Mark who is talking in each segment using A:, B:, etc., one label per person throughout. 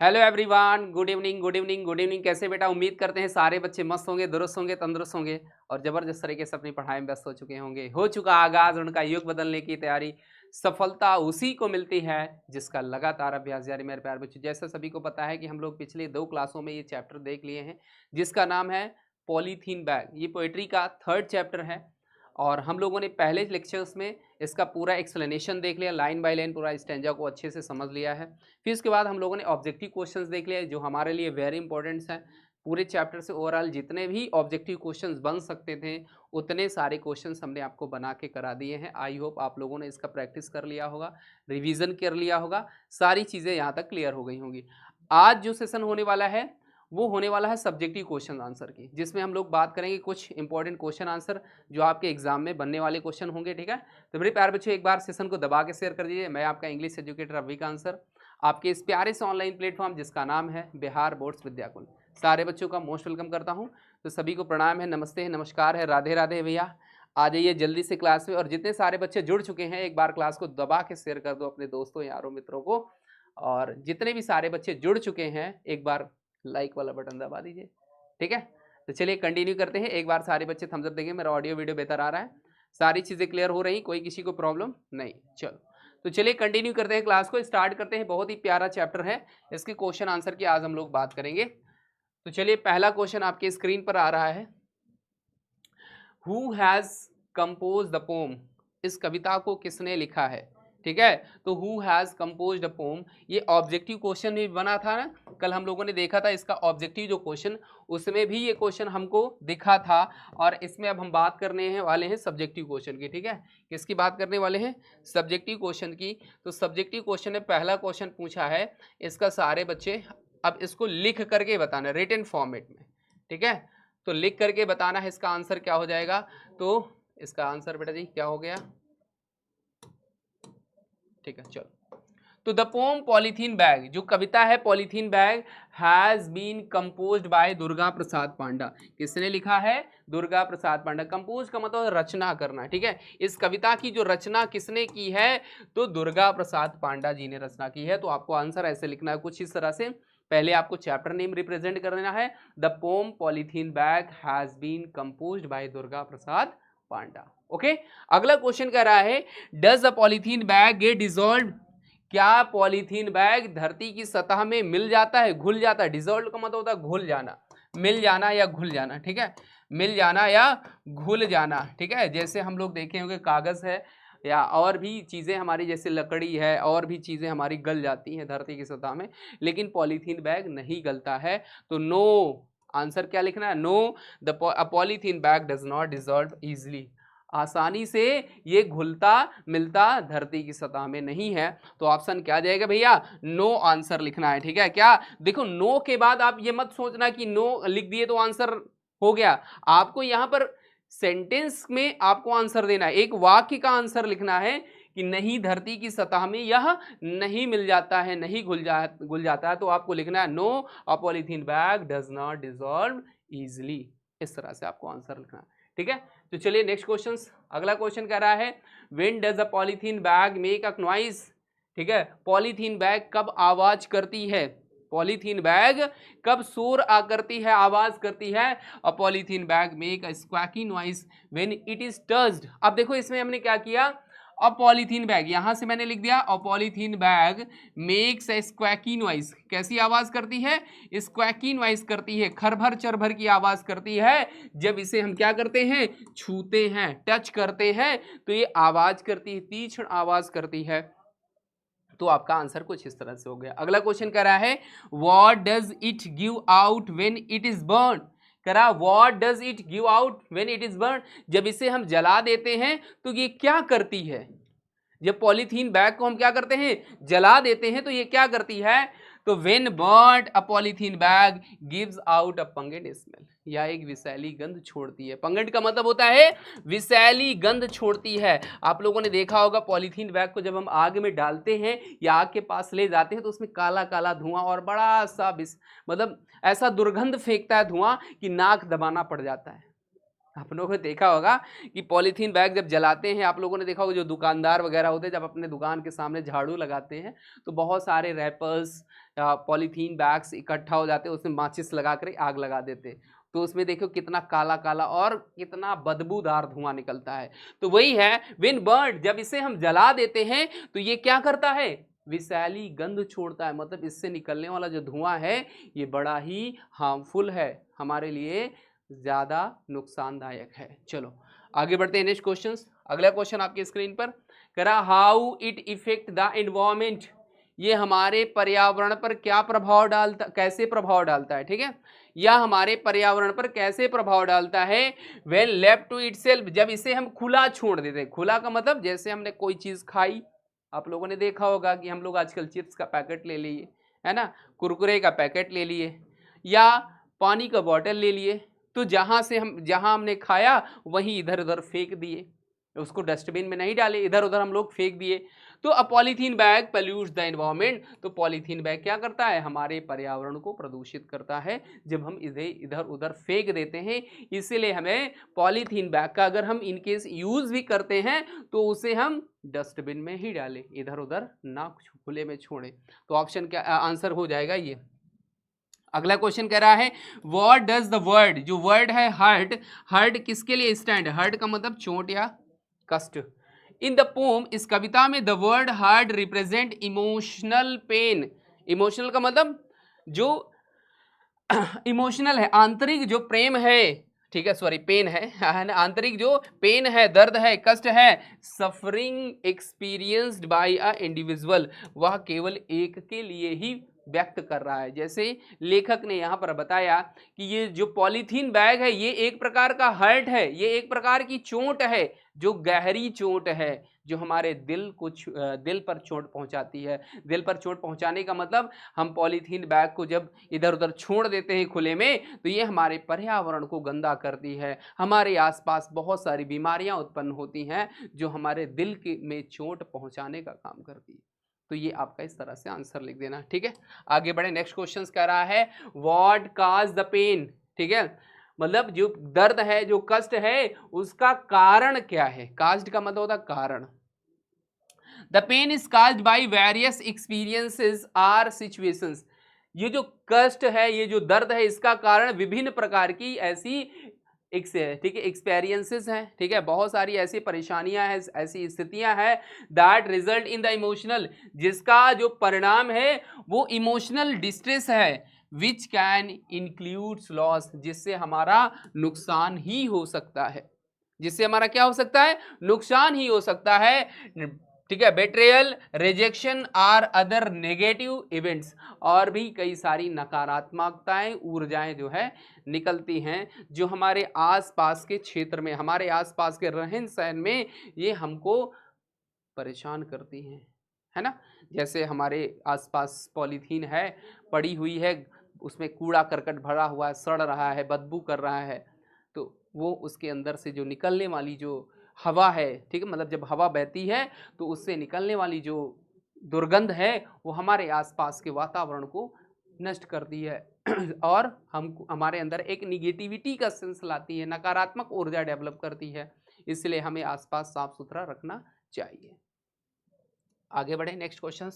A: Hello everyone, good evening good evening good evening. कैसे बेटा? उम्मीद करते हैं सारे बच्चे मस्त होंगे, दुरुस्त होंगे, तंदुरुस्त होंगे और जबरदस्त तरीके से अपनी पढ़ाई में व्यस्त हो चुके होंगे। हो चुका आगाज उनका युग बदलने की तैयारी। सफलता उसी को मिलती है जिसका लगातार अभ्यास जारी। मेरे प्यारे बच्चों, जैसा सभी को पता है कि हम लोग पिछले 2 क्लासों में ये चैप्टर देख लिए हैं जिसका नाम है पॉलीथीन बैग। ये पोएट्री का 3rd चैप्टर है और हम लोगों ने पहले लेक्चर्स में इसका पूरा एक्सप्लेनेशन देख लिया, लाइन बाय लाइन पूरा स्टैंजा को अच्छे से समझ लिया है। फिर उसके बाद हम लोगों ने ऑब्जेक्टिव क्वेश्चंस देख लिया जो हमारे लिए वेरी इंपॉर्टेंट्स हैं। पूरे चैप्टर से ओवरऑल जितने भी ऑब्जेक्टिव क्वेश्चंस बन सकते थे उतने सारे क्वेश्चंस हमने आपको बना के करा दिए हैं। आई होप आप लोगों ने इसका प्रैक्टिस कर लिया होगा, रिवीजन कर लिया होगा, सारी चीज़ें यहाँ तक क्लियर हो गई होंगी। आज जो सेशन होने वाला है वो होने वाला है सब्जेक्टिव क्वेश्चन आंसर की, जिसमें हम लोग बात करेंगे कुछ इंपॉर्टेंट क्वेश्चन आंसर जो आपके एग्जाम में बनने वाले क्वेश्चन होंगे। ठीक है, तो मेरे प्यारे बच्चों एक बार सेशन को दबा के शेयर कर दीजिए। मैं आपका इंग्लिश एजुकेटर रवि का आंसर आपके इस प्यारे से ऑनलाइन प्लेटफॉर्म जिसका नाम है बिहार बोर्ड्स विद्याकुल, सारे बच्चों का मोस्ट वेलकम करता हूं। तो सभी को प्रणाम है, नमस्ते है, नमस्कार है, राधे राधे भैया। आ जाइए जल्दी से क्लास में। और जितने सारे बच्चे जुड़ चुके हैं एक बार क्लास को दबा के शेयर कर दो अपने दोस्तों यारों मित्रों को। और जितने भी सारे बच्चे जुड़ चुके हैं एक बार लाइक वाला बटन दबा दीजिए। ठीक है, तो चलिए कंटिन्यू करते हैं। एक बार सारे बच्चे थम्स अप देंगे। मेरा ऑडियो वीडियो बेहतर आ रहा है, सारी चीज़ें क्लियर हो रही, कोई किसी को प्रॉब्लम नहीं। चलो तो चलिए कंटिन्यू करते हैं, क्लास को स्टार्ट करते हैं। बहुत ही प्यारा चैप्टर है, इसके क्वेश्चन आंसर की आज हम लोग बात करेंगे। तो चलिए पहला क्वेश्चन आपके स्क्रीन पर आ रहा है। Who has compose the pome? इस कविता को किसने लिखा है? ठीक है, तो who has composed a poem, ये ऑब्जेक्टिव क्वेश्चन भी बना था ना, कल हम लोगों ने देखा था इसका ऑब्जेक्टिव जो क्वेश्चन, उसमें भी ये क्वेश्चन हमको दिखा था। और इसमें अब हम बात करने हैं वाले हैं सब्जेक्टिव क्वेश्चन की। ठीक है, किसकी बात करने वाले हैं? सब्जेक्टिव क्वेश्चन की। तो सब्जेक्टिव क्वेश्चन में पहला क्वेश्चन पूछा है, इसका सारे बच्चे अब इसको लिख करके बताना रिटन फॉर्मेट में। ठीक है, तो लिख करके बताना है इसका आंसर क्या हो जाएगा। तो इसका आंसर बेटा जी क्या हो गया? ठीक है, चलो। तो द पोम पॉलीथीन बैग, जो कविता है polythene bag, has been composed by Durga Prasad Panda. किसने लिखा है? दुर्गा प्रसाद पांडा। कंपोज का मतलब रचना करना। ठीक है, इस कविता की जो रचना किसने की है? तो दुर्गा प्रसाद पांडा जी ने रचना की है। तो आपको आंसर ऐसे लिखना है कुछ इस तरह से। पहले आपको चैप्टर नेम रिप्रेजेंट करना है, the poem polythene bag has been composed by Durga Prasad Panda. Okay, अगला क्वेश्चन कह रहा है, does a polythene bag get dissolved? क्या पॉलीथीन बैग धरती की सतह में मिल जाता है, घुल जाता है? डिसॉल्व का मतलब होता है घुल जाना, मिल जाना या घुल जाना। ठीक है, मिल जाना या घुल जाना। ठीक है, जैसे हम लोग देखे होंगे कागज है या और भी चीज़ें हमारी जैसे लकड़ी है और भी चीज़ें हमारी गल जाती हैं धरती की सतह में, लेकिन पॉलीथीन बैग नहीं गलता है। तो नो, आंसर क्या लिखना है? No, the polythene bag does not dissolve easily. आसानी से ये घुलता मिलता धरती की सतह में नहीं है। तो ऑप्शन क्या जाएगा भैया? नो आंसर लिखना है। ठीक है, क्या देखो नो के बाद आप ये मत सोचना कि नो लिख दिए तो आंसर हो गया। आपको यहाँ पर सेंटेंस में आपको आंसर देना है, एक वाक्य का आंसर लिखना है कि नहीं धरती की सतह में यह नहीं मिल जाता है, नहीं घुल जाता है। तो आपको लिखना है no, a polythene bag does not dissolve easily. इस तरह से आपको आंसर लिखना है। ठीक है, तो चलिए नेक्स्ट क्वेश्चन। अगला क्वेश्चन कह रहा है, when does a polythene bag make a noise? ठीक है, पॉलीथीन बैग कब आवाज करती है? पॉलीथीन बैग कब शोर करती है, आवाज करती है? A polythene bag make a squeaky noise when it is touched. अब देखो इसमें हमने क्या किया, अ पॉलीथीन बैग यहां से मैंने लिख दिया, a polythene bag makes a squeaky noise. कैसी आवाज करती है? स्क्वैकी नॉइज करती है, खरभर चरभर की आवाज करती है जब इसे हम क्या करते हैं? छूते हैं, टच करते हैं, तो ये आवाज करती है, तीक्ष्ण आवाज करती है। तो आपका आंसर कुछ इस तरह से हो गया। अगला क्वेश्चन कह रहा है, what does it give out when it is burn? कह रहा what does it give out when it is burn, जब इसे हम जला देते हैं तो ये क्या करती है? जब पॉलीथीन बैग को हम क्या करते हैं? जला देते हैं, तो ये क्या करती है? तो when burned a polythene bag gives out a pungent smell, या एक विषैली गंध छोड़ती है। पंगेंट का मतलब होता है विषैली गंध छोड़ती है। आप लोगों ने देखा होगा पॉलीथीन बैग को जब हम आग में डालते हैं या आग के पास ले जाते हैं तो उसमें काला काला धुआं और बड़ा सा मतलब ऐसा दुर्गंध फेंकता है धुआं कि नाक दबाना पड़ जाता है। आप लोगों ने देखा होगा कि पॉलीथीन बैग जब जलाते हैं, आप लोगों ने देखा होगा जो दुकानदार वगैरह होते हैं जब अपने दुकान के सामने झाड़ू लगाते हैं तो बहुत सारे रैपर्स पॉलीथीन बैग्स इकट्ठा हो जाते, उसमें माचिस लगा कर आग लगा देते, तो उसमें देखो कितना काला काला और कितना बदबूदार धुआं निकलता है। तो वही है व्हेन बर्न, जब इसे हम जला देते हैं तो ये क्या करता है, विषैली गंध छोड़ता है, मतलब इससे निकलने वाला जो धुआं है ये बड़ा ही हार्मफुल है, हमारे लिए ज़्यादा नुकसानदायक है। चलो आगे बढ़ते हैं नेक्स्ट क्वेश्चन। अगला क्वेश्चन आपकी स्क्रीन पर कह रहा how it effect the environment, ये हमारे पर्यावरण पर क्या प्रभाव डालता, कैसे प्रभाव डालता है, ठीक है, या हमारे पर्यावरण पर कैसे प्रभाव डालता है व्हेन लेफ्ट टू इटसेल्फ, जब इसे हम खुला छोड़ देते हैं। खुला का मतलब जैसे हमने कोई चीज़ खाई, आप लोगों ने देखा होगा कि हम लोग आजकल चिप्स का पैकेट ले लिए, है ना, कुरकुरे का पैकेट ले लिए या पानी का बॉटल ले लिए, तो जहाँ हमने खाया वहीं इधर उधर फेंक दिए, उसको डस्टबिन में नहीं डाले, इधर उधर हम लोग फेंक दिए। तो a polythene bag pollutes the environment, तो पॉलीथीन बैग क्या करता है, हमारे पर्यावरण को प्रदूषित करता है जब हम इसे इधर उधर फेंक देते हैं। इसीलिए हमें पॉलीथीन बैग का अगर हम इनकेस यूज़ भी करते हैं तो उसे हम डस्टबिन में ही डालें, इधर उधर ना खुले में छोड़ें। तो ऑप्शन क्या आंसर हो जाएगा ये। अगला क्वेश्चन कह रहा है व्हाट डज द वर्ड, जो वर्ड है हर्ट, हर्ट किसके लिए स्टैंड, हर्ट का मतलब चोट या कष्ट। इन द पोम, इस कविता में the word hurt represent emotional pain, emotional का मतलब जो इमोशनल है, आंतरिक जो प्रेम है, ठीक है, सॉरी पेन है ना, आंतरिक जो पेन है, दर्द है, कष्ट है, suffering experienced bye a individual, वह केवल एक के लिए ही व्यक्त कर रहा है। जैसे लेखक ने यहाँ पर बताया कि ये जो पॉलीथीन बैग है ये एक प्रकार का हर्ट है, ये एक प्रकार की चोट है, जो गहरी चोट है, जो हमारे दिल पर चोट पहुंचाती है। दिल पर चोट पहुंचाने का मतलब हम पॉलीथीन बैग को जब इधर उधर छोड़ देते हैं खुले में तो ये हमारे पर्यावरण को गंदा करती है, हमारे आसपास बहुत सारी बीमारियां उत्पन्न होती हैं जो हमारे दिल में चोट पहुंचाने का काम करती है। तो ये आपका इस तरह से आंसर लिख देना, ठीक है। आगे बढ़े, नेक्स्ट क्वेश्चन कह रहा है व्हाट काज द पेन, ठीक है, मतलब जो दर्द है, जो कष्ट है, उसका कारण क्या है, काज्ड का मतलब होता है कारण। The pain is caused by various experiences or situations, ये जो कष्ट है, ये जो दर्द है, इसका कारण विभिन्न प्रकार की ऐसी ठीक है एक्सपीरियंसेस हैं, ठीक है, बहुत सारी ऐसी परेशानियां हैं, ऐसी स्थितियां हैं that result in the emotional, जिसका जो परिणाम है वो इमोशनल डिस्ट्रेस है, विच कैन इंक्लूड लॉस, जिससे हमारा नुकसान ही हो सकता है, जिससे हमारा क्या हो सकता है, नुकसान ही हो सकता है, ठीक है, betrayal, rejection or other negative events, और भी कई सारी नकारात्मकताएं, ऊर्जाएं जो है निकलती हैं जो हमारे आसपास के क्षेत्र में, हमारे आसपास के रहन सहन में ये हमको परेशान करती हैं, है ना। जैसे हमारे आसपास पॉलीथीन है, पड़ी हुई है, उसमें कूड़ा करकट भरा हुआ है, सड़ रहा है, बदबू कर रहा है, तो वो उसके अंदर से जो निकलने वाली जो हवा है, ठीक है, मतलब जब हवा बहती है तो उससे निकलने वाली जो दुर्गंध है वो हमारे आसपास के वातावरण को नष्ट करती है और हमारे अंदर एक निगेटिविटी का सेंस लाती है, नकारात्मक ऊर्जा डेवलप करती है, इसलिए हमें आसपास साफ सुथरा रखना चाहिए। आगे बढ़े, नेक्स्ट क्वेश्चन।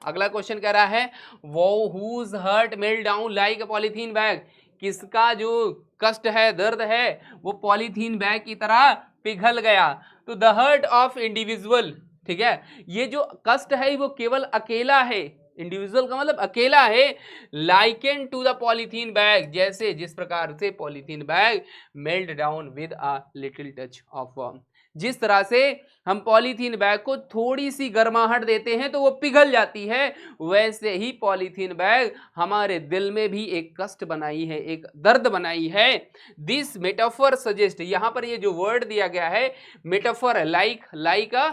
A: अगला क्वेश्चन कह रहा है वो whose hurt melt down like a polythene bag, किसका जो कष्ट है, दर्द है, वो पॉलीथीन बैग की तरह पिघल गया। तो द हर्ट ऑफ इंडिविजुअल, ठीक है, ये जो कष्ट है वो केवल अकेला है, इंडिविजुअल का मतलब अकेला है, likened to the polythene bag, जैसे जिस प्रकार से polythene bag melt down with a little touch of warm, जिस तरह से हम पॉलीथीन बैग को थोड़ी सी गर्माहट देते हैं तो वो पिघल जाती है, वैसे ही पॉलीथीन बैग हमारे दिल में भी एक कष्ट बनाई है, एक दर्द बनाई है। दिस मेटाफर सजेस्ट, यहाँ पर ये जो वर्ड दिया गया है मेटाफर है, लाइक अ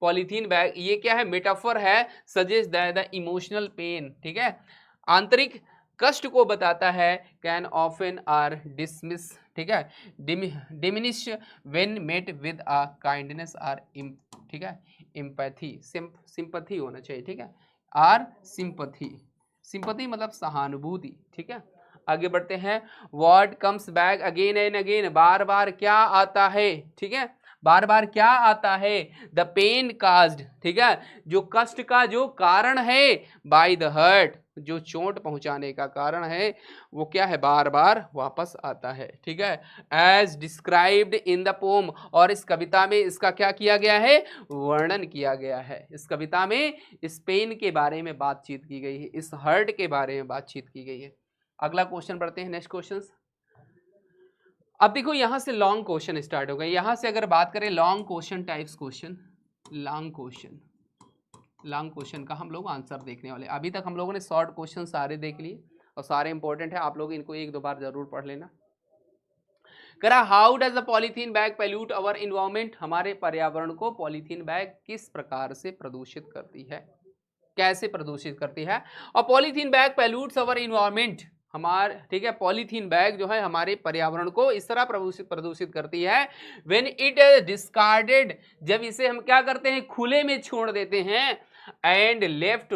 A: पॉलीथीन बैग, ये क्या है, मेटाफर है, सजेस्ट द इमोशनल पेन, ठीक है, आंतरिक कष्ट को बताता है, कैन ऑफन आर डिसमिस, ठीक है, diminish when met with a kindness or ठीक है, एम्पैथी, सिंपैथी होना चाहिए, ठीक है, आर सिंपैथी मतलब सहानुभूति, ठीक है। आगे बढ़ते हैं, what comes back again and again, बार बार क्या आता है, ठीक है, बार बार क्या आता है, द पेन काज्ड, ठीक है, जो कष्ट का जो कारण है, बाय द हर्ट, जो चोट पहुंचाने का कारण है वो क्या है, बार बार वापस आता है। ठीक है, as described in the poem, और इस कविता में इसका क्या किया गया है, वर्णन किया गया है। इस कविता में इस पेन के बारे में बातचीत की गई है, इस हर्ट के बारे में बातचीत की गई है। अगला क्वेश्चन पढ़ते हैं, नेक्स्ट क्वेश्चन। अब देखो यहां से लॉन्ग क्वेश्चन स्टार्ट हो गए। यहां से अगर बात करें long question types question, long question का हम लोग आंसर देखने वाले। अभी तक हम लोगों ने शॉर्ट क्वेश्चन सारे देख लिए और सारे इंपॉर्टेंट है, आप लोग इनको एक दो बार जरूर पढ़ लेना। करा how does the polythene bag pollute our environment, हमारे पर्यावरण को पॉलीथीन बैग किस प्रकार से प्रदूषित करती है, कैसे प्रदूषित करती है। और पॉलीथीन बैग पैल्यूट्स अवर इन्वायरमेंट, हमारे, ठीक है, पॉलीथीन बैग जो है हमारे पर्यावरण को इस तरह प्रदूषित करती है, व्हेन इट डिस्कार्डेड, जब इसे हम क्या करते हैं, खुले में छोड़ देते हैं, एंड लेफ्ट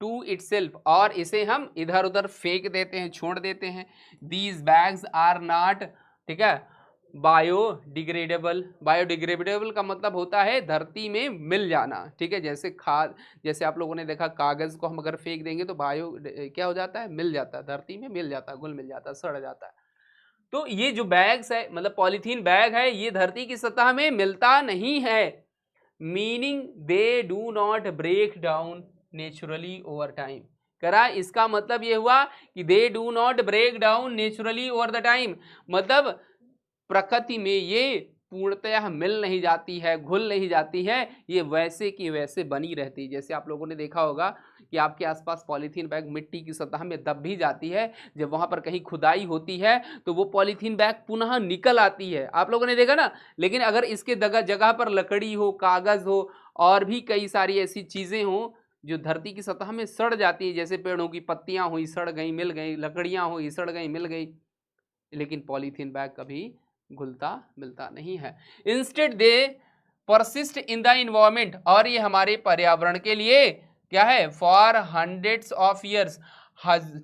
A: टू इटसेल्फ, और इसे हम इधर उधर फेंक देते हैं, छोड़ देते हैं। दीज बैग्स आर नॉट, ठीक है, बायोडिग्रेडेबल। बायोडिग्रेडेबल का मतलब होता है धरती में मिल जाना। ठीक है, जैसे खाद, जैसे आप लोगों ने देखा कागज को हम अगर फेंक देंगे तो बायो क्या हो जाता है, मिल जाता है, धरती में मिल जाता है, घुल मिल जाता है, सड़ जाता है। तो ये जो बैग्स है, मतलब पॉलीथीन बैग है, ये धरती की सतह में मिलता नहीं है, meaning they do not break down naturally over time. करा इसका मतलब ये हुआ कि they do not break down naturally over the time, मतलब प्रकृति में ये पूर्णतः मिल नहीं जाती है, घुल नहीं जाती है, ये वैसे की वैसे बनी रहती है। जैसे आप लोगों ने देखा होगा कि आपके आसपास पॉलीथीन बैग मिट्टी की सतह में दब भी जाती है, जब वहां पर कहीं खुदाई होती है तो वो पॉलीथीन बैग पुनः निकल आती है, आप लोगों ने देखा ना। लेकिन अगर इसके जगह पर लकड़ी हो, कागज हो, और भी कई सारी ऐसी चीजें हो जो धरती की सतह में सड़ जाती है, जैसे पेड़ों की पत्तियां हुई, सड़ गई, मिल गई, लकड़ियां हुई, सड़ गई, मिल गई, लेकिन पॉलीथीन बैग कभी घुलता मिलता नहीं है। Instead they persist in the environment, और ये हमारे पर्यावरण के लिए क्या है, फॉर हंड्रेड्स ऑफ ईयर्स,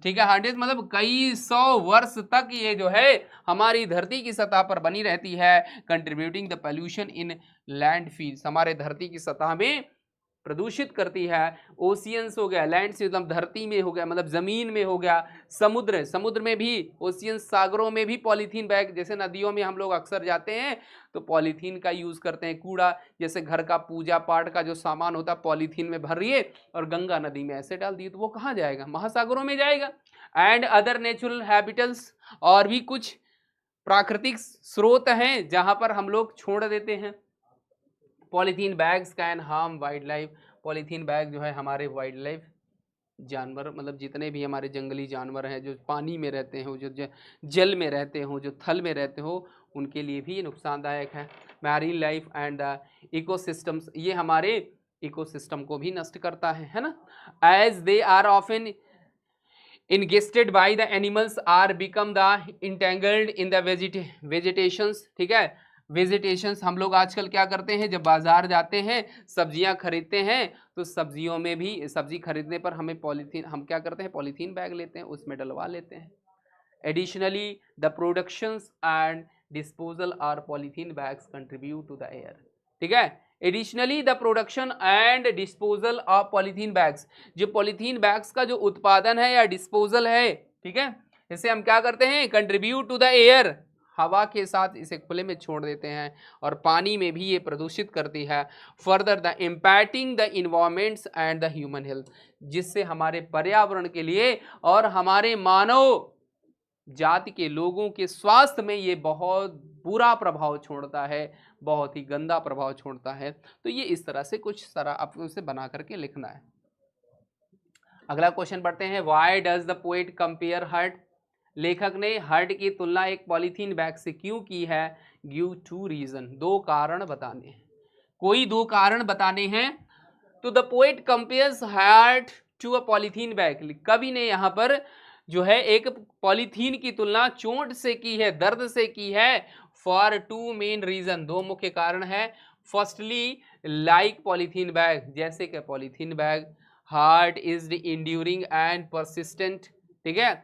A: ठीक है, हंड्रेड मतलब कई सौ वर्ष तक ये जो है हमारी धरती की सतह पर बनी रहती है, contributing the pollution in landfills, हमारे धरती की सतह में प्रदूषित करती है। ओशियंस हो गया, लैंड से मतलब धरती में हो गया, मतलब जमीन में हो गया, समुद्र में भी, ओशियंस सागरों में भी पॉलीथीन बैग, जैसे नदियों में हम लोग अक्सर जाते हैं तो पॉलीथीन का यूज करते हैं। कूड़ा, जैसे घर का पूजा पाठ का जो सामान होता है पॉलीथीन में भर लिए और गंगा नदी में ऐसे डाल दिए, तो वो कहाँ जाएगा, महासागरों में जाएगा। एंड अदर नेचुरल हैबिटल्स, और भी कुछ प्राकृतिक स्रोत हैं जहां पर हम लोग छोड़ देते हैं। Polythene bags can harm wild life, polythene bag जो है हमारे वाइल्ड लाइफ जानवर, मतलब जितने भी हमारे जंगली जानवर हैं जो पानी में रहते हो, जो जल में रहते हो, जो थल में रहते हो, उनके लिए भी ये नुकसानदायक है। Marine life and the ecosystems, ये हमारे इकोसिस्टम को भी नष्ट करता है ना। As they are often ingested by the animals or become the entangled in the vegetations, ठीक है, वेजिटेशंस। हम लोग आजकल क्या करते हैं, जब बाजार जाते हैं सब्जियां खरीदते हैं तो सब्जियों में भी, सब्जी खरीदने पर हमें पॉलीथीन, हम क्या करते हैं, पॉलीथीन बैग लेते हैं, उसमें डलवा लेते हैं। Additionally the productions and disposal or polythene bags contribute to the air, ठीक है। Additionally the production and disposal of polythene bags, जो पॉलीथीन बैग्स का जो उत्पादन है या डिस्पोजल है, ठीक है, इसे हम क्या करते हैं, कंट्रीब्यूट टू द एयर, हवा के साथ इसे खुले में छोड़ देते हैं, और पानी में भी ये प्रदूषित करती है। Further the impacting the environments and the human health, जिससे हमारे पर्यावरण के लिए और हमारे मानव जाति के लोगों के स्वास्थ्य में ये बहुत बुरा प्रभाव छोड़ता है, बहुत ही गंदा प्रभाव छोड़ता है। तो ये इस तरह से कुछ सारा आपको इसे बना करके लिखना है। अगला क्वेश्चन पढ़ते हैं, why does the poet compare hurt, लेखक ने हर्ट की तुलना एक पॉलीथीन बैग से क्यों की है। गिव टू रीजन, दो कारण बताने हैं, कोई दो कारण बताने हैं। तो the poet compares hurt to a polythene bag, कवि ने यहाँ पर जो है एक पॉलीथीन की तुलना चोट से की है, दर्द से की है। फॉर टू मेन रीजन, दो मुख्य कारण है। फर्स्टली लाइक पॉलीथीन बैग, जैसे कि polythene bag, heart is enduring and persistent, ठीक है,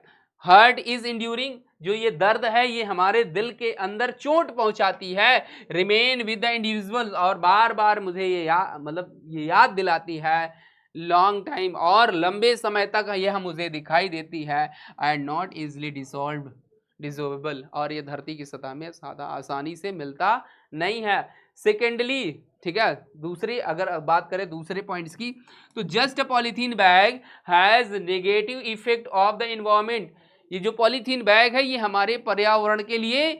A: हर्ट इज इंड्यूरिंग, जो ये दर्द है ये हमारे दिल के अंदर चोट पहुंचाती है। रिमेन विद द इंडिविजुअल, और बार बार मुझे ये मतलब ये याद दिलाती है लॉन्ग टाइम, और लंबे समय तक यह मुझे दिखाई देती है, एंड नॉट इजली डिसॉल्वेबल, और ये धरती की सतह में सादा आसानी से मिलता नहीं है। सेकेंडली, ठीक है, दूसरी अगर बात करें दूसरे पॉइंट्स की, तो just a polythene bag has negative effect of the environment, ये जो पॉलीथीन बैग है ये हमारे पर्यावरण के लिए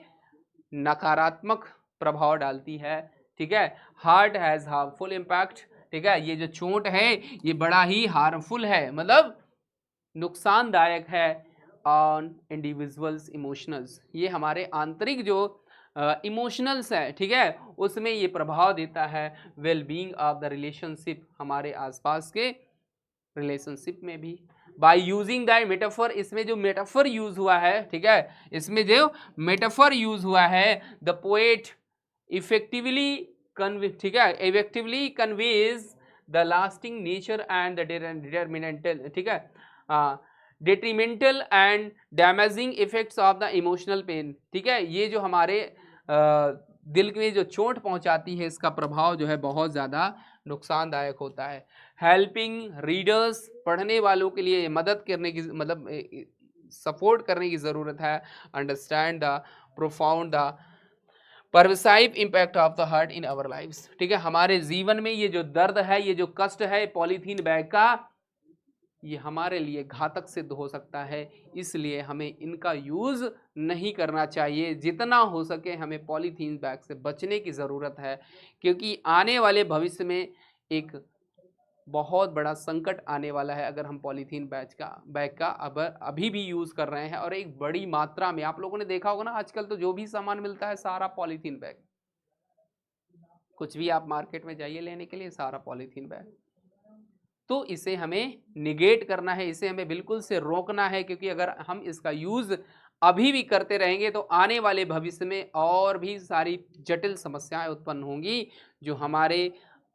A: नकारात्मक प्रभाव डालती है, ठीक है। हार्ट हैज हार्मफुल इम्पैक्ट, ठीक है, ये जो चोट है ये बड़ा ही हार्मफुल है, मतलब नुकसानदायक है ऑन इंडिविजुअल्स इमोशनल्स, ये हमारे आंतरिक जो इमोशनल्स है, ठीक है, उसमें ये प्रभाव देता है। Well being of the relationship, हमारे आसपास के रिलेशनशिप में भी। बाय यूजिंग द मेटाफर, इसमें जो मेटाफर यूज हुआ है, ठीक है, इसमें जो मेटाफर यूज हुआ है, द पोएट इफेक्टिवली ठीक है, effectively conveys the lasting nature and the detrimental, ठीक है, detrimental and damaging effects of the emotional pain, ठीक है, ये जो हमारे दिल में जो चोट पहुंचाती है इसका प्रभाव जो है बहुत ज़्यादा नुकसानदायक होता है। हेल्पिंग रीडर्स, पढ़ने वालों के लिए मदद करने की, मतलब सपोर्ट करने की ज़रूरत है। Understand the profound the pervasive impact of the heart in our lives, ठीक है, हमारे जीवन में ये जो दर्द है, ये जो कष्ट है पॉलीथीन बैग का, ये हमारे लिए घातक सिद्ध हो सकता है, इसलिए हमें इनका यूज़ नहीं करना चाहिए। जितना हो सके हमें पॉलीथीन बैग से बचने की ज़रूरत है, क्योंकि आने वाले भविष्य में एक बहुत बड़ा संकट आने वाला है अगर हम पॉलीथीन बैग का अब अभी भी यूज़ कर रहे हैं, और एक बड़ी मात्रा में। आप लोगों ने देखा होगा ना, आजकल तो जो भी सामान मिलता है सारा पॉलीथीन बैग, कुछ भी आप मार्केट में जाइए लेने के लिए सारा पॉलीथीन बैग। तो इसे हमें निगेट करना है, इसे हमें बिल्कुल से रोकना है, क्योंकि अगर हम इसका यूज़ अभी भी करते रहेंगे तो आने वाले भविष्य में और भी सारी जटिल समस्याएं उत्पन्न होंगी, जो हमारे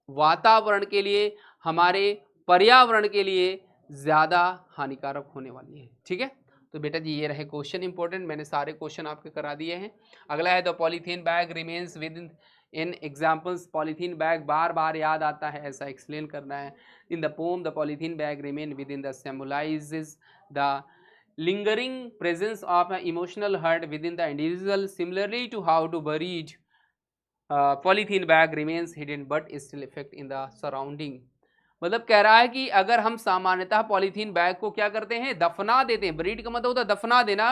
A: वातावरण के लिए, हमारे पर्यावरण के लिए ज़्यादा हानिकारक होने वाली है, ठीक है। तो बेटा जी ये रहे क्वेश्चन इंपॉर्टेंट, मैंने सारे क्वेश्चन आपके करा दिए हैं। अगला है the polythene bag remains within examples, polythene bag बार बार याद आता है, ऐसा एक्सप्लेन करना है। In the poem the polythene bag remain within the symbolizes the lingering presence of an emotional hurt within the individual, similarly to how to buried polythene bag remains hidden but still affect in the surrounding। मतलब कह रहा है कि अगर हम सामान्यतः polythene bag को क्या करते हैं, दफना देते हैं, बरीड का मतलब होता है दफना देना,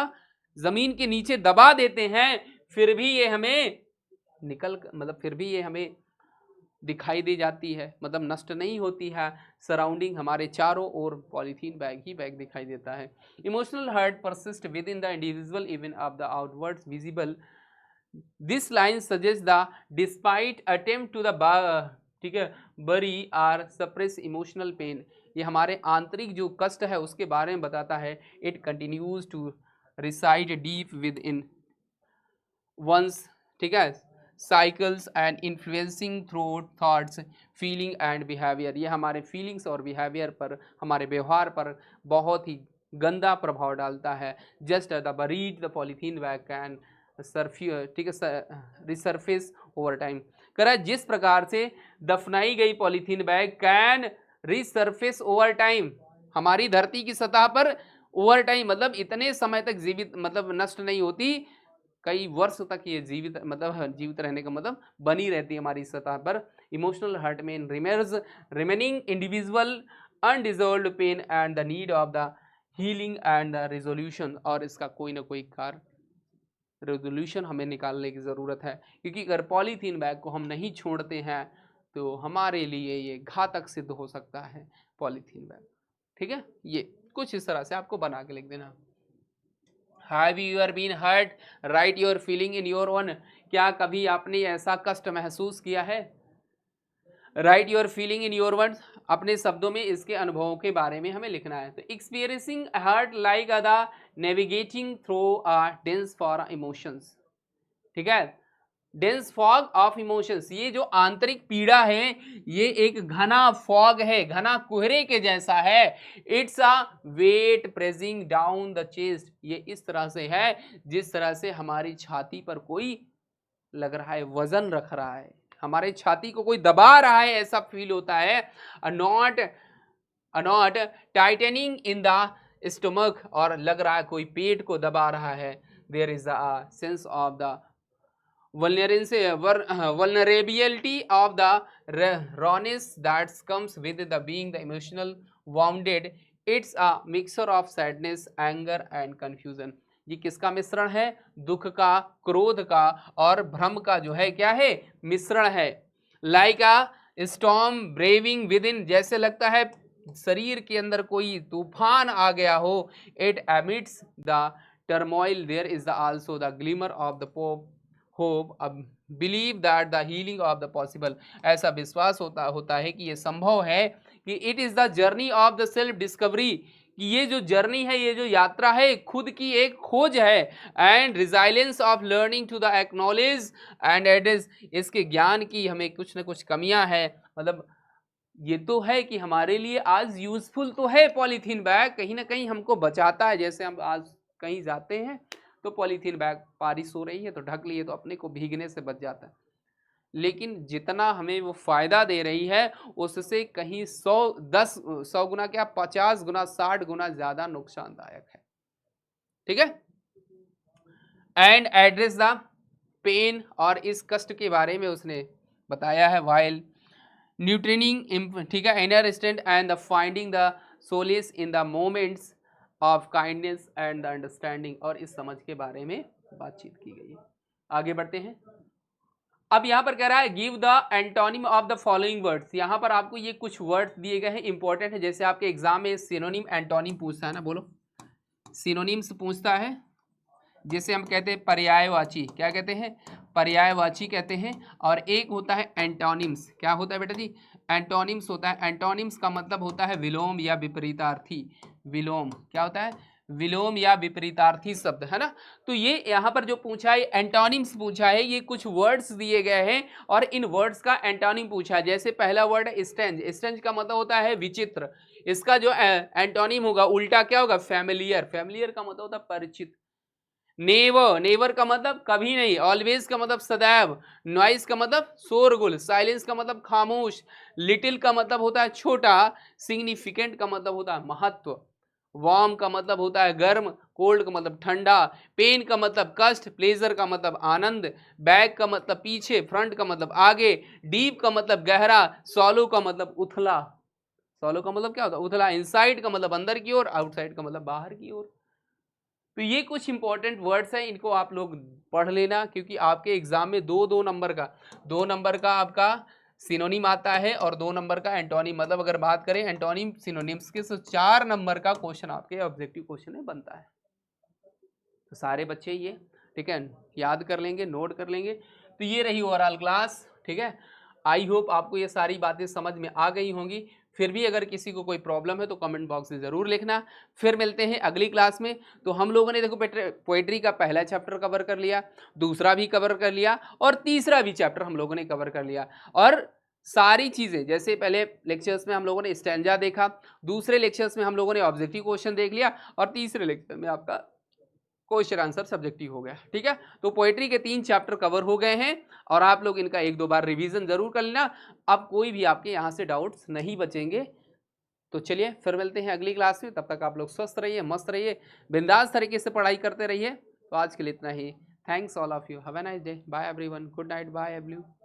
A: जमीन के नीचे दबा देते हैं, फिर भी ये हमें मतलब फिर भी ये हमें दिखाई दे जाती है, मतलब नष्ट नहीं होती है। सराउंडिंग हमारे चारों ओर पॉलीथीन बैग ही बैग दिखाई देता है। Emotional hurt persist within the individual even of the outwards visible. This line suggest the despite attempt to the ठीक है बरी आर सप्रेस इमोशनल पेन, ये हमारे आंतरिक जो कष्ट है उसके बारे में बताता है। It continues to reside deep within one's, ठीक है, cycles and influencing through thoughts feeling and behaviour, ये हमारे फीलिंग्स और बिहेवियर पर, हमारे व्यवहार पर बहुत ही गंदा प्रभाव डालता है। Just the buried the polythene bag can ठीक है रिसर्फेस ओवर टाइम, करा जिस प्रकार से दफनाई गई polythene bag can resurface over time, हमारी धरती की सतह पर ओवर टाइम मतलब इतने समय तक जीवित, मतलब नष्ट नहीं होती, कई वर्ष तक ये जीवित, मतलब जीवित रहने का मतलब बनी रहती है हमारी सतह पर। इमोशनल हर्ट में remaining individual undissolved pain and the need of the healing and the resolution, और इसका कोई ना कोई कार्य रेजोल्यूशन हमें निकालने की ज़रूरत है, क्योंकि अगर पॉलीथीन बैग को हम नहीं छोड़ते हैं तो हमारे लिए ये घातक सिद्ध हो सकता है पॉलीथीन बैग, ठीक है। ये कुछ इस तरह से आपको बना के लिख देना। Have you are been hurt, write your feeling in your own, क्या कभी आपने ऐसा कष्ट महसूस किया है। Write your feeling in your words, अपने शब्दों में इसके अनुभवों के बारे में हमें लिखना है। तो experiencing hurt like a navigating through a dense for emotions, ठीक है, डेंस फॉग ऑफ इमोशंस, ये जो आंतरिक पीड़ा है ये एक घना फॉग है, घना कोहरे के जैसा है। It's a weight pressing down the chest, ये इस तरह से है जिस तरह से हमारी छाती पर कोई लग रहा है, वजन रख रहा है, हमारे छाती को कोई दबा रहा है, ऐसा फील होता है। Not a not tightening in the stomach, और लग रहा है कोई पेट को दबा रहा है. There is a sense of the vulnerability of the rawness that comes with the being the emotional wounded. It's a mixture of sadness, anger and confusion. ये किसका मिश्रण है? दुख का, क्रोध का और भ्रम का जो है क्या है? मिश्रण है. Like a storm braving with in, जैसे लगता है शरीर के अंदर कोई तूफान आ गया हो. It emits the turmoil, there is also the glimmer of the hope, believe that the healing of the possible. ऐसा विश्वास होता है कि ये संभव है, कि it is the journey of the self discovery, कि ये जो जर्नी है, ये जो यात्रा है, खुद की एक खोज है. And resilience of learning to the acknowledge and address, इसके ज्ञान की हमें कुछ न कुछ कमियां हैं. मतलब ये तो है कि हमारे लिए आज यूजफुल तो है पॉलीथीन बैग, कहीं ना कहीं हमको बचाता है. जैसे हम आज कहीं जाते हैं तो पॉलीथीन बैग, बारिश हो रही है तो ढक लिए, तो अपने को भीगने से बच जाता है. लेकिन जितना हमें वो फायदा दे रही है, उससे कहीं 100 गुना क्या, 50 गुना, 60 गुना ज्यादा नुकसानदायक है. ठीक है. एंड एड्रेस द पेन, और इस कष्ट के बारे में उसने बताया है. वाइल न्यूट्रिनिंग, ठीक है, inner strength and the finding the Solis in the moments of kindness and the understanding, और इस समझ के बारे में बातचीत की गई है. आगे बढ़ते हैं. अब यहां पर कह रहा है give the antonym of the following words. यहां पर आपको ये कुछ वर्ड्स दिए गए हैं, इंपॉर्टेंट है. जैसे आपके एग्जाम में सिनोनिम एंटोनिम पूछता है ना, बोलो. सिनोनिम्स पूछता है, जैसे हम कहते हैं पर्यायवाची, क्या कहते हैं? पर्यायवाची कहते हैं. और एक होता है एंटोनिम्स. क्या होता है बेटा जी? एंटोनिम्स होता है. एंटोनिम्स का मतलब होता है विलोम या विपरीतार्थी. विलोम क्या होता है? विलोम या विपरीतार्थी शब्द, है ना. तो ये यहाँ पर जो पूछा है एंटोनिम्स पूछा है, ये कुछ वर्ड्स दिए गए हैं और इन वर्ड्स का एंटोनिम पूछा है. जैसे पहला वर्ड है स्ट्रेंज. स्ट्रेंज का मतलब होता है विचित्र. इसका जो एंटोनिम होगा, उल्टा क्या होगा? फैमिलियर. फैमिलियर का मतलब होता है परिचित. नेवर, नेवर का मतलब कभी नहीं. ऑलवेज का मतलब सदैव. नॉइस का मतलब शोरगुल. साइलेंस का मतलब खामोश. लिटिल का मतलब होता है छोटा. सिग्निफिकेंट का मतलब होता है महत्व. वार्म का मतलब होता है गर्म. कोल्ड का मतलब ठंडा. पेन का मतलब कष्ट. प्लेजर का मतलब आनंद. बैक का मतलब पीछे. फ्रंट का मतलब आगे. डीप का मतलब गहरा. सॉलो का मतलब उथला. सॉलो का मतलब क्या होता है? उथला. इनसाइड का मतलब अंदर की ओर. आउटसाइड का मतलब बाहर की ओर. तो ये कुछ इंपॉर्टेंट वर्ड्स हैं, इनको आप लोग पढ़ लेना, क्योंकि आपके एग्जाम में दो नंबर का आपका सिनोनिम आता है और 2 नंबर का एंटोनिम. मतलब अगर बात करें एंटोनिम सिनोनिम्स के, तो 4 नंबर का क्वेश्चन आपके ऑब्जेक्टिव क्वेश्चन में बनता है. तो सारे बच्चे ये, ठीक है, याद कर लेंगे, नोट कर लेंगे. तो ये रही ओवरऑल क्लास. ठीक है. आई होप आपको ये सारी बातें समझ में आ गई होंगी. फिर भी अगर किसी को कोई प्रॉब्लम है तो कमेंट बॉक्स में ज़रूर लिखना. फिर मिलते हैं अगली क्लास में. तो हम लोगों ने देखो पोएट्री का पहला चैप्टर कवर कर लिया, दूसरा भी कवर कर लिया और तीसरा भी चैप्टर हम लोगों ने कवर कर लिया. और सारी चीज़ें, जैसे पहले लेक्चर्स में हम लोगों ने स्टैंजा देखा, दूसरे लेक्चर्स में हम लोगों ने ऑब्जेक्टिव क्वेश्चन देख लिया और तीसरे लेक्चर में आपका क्वेश्चन आंसर सब्जेक्टिव हो गया. ठीक है. तो पोएट्री के 3 चैप्टर कवर हो गए हैं और आप लोग इनका 1-2 बार रिवीजन जरूर कर लेना. अब कोई भी आपके यहाँ से डाउट्स नहीं बचेंगे. तो चलिए फिर मिलते हैं अगली क्लास में. तब तक आप लोग स्वस्थ रहिए, मस्त रहिए, बिंदास तरीके से पढ़ाई करते रहिए. तो आज के लिए इतना ही. Thanks all of you. Have a nice day. Bye everyone. Good night. Bye everyone.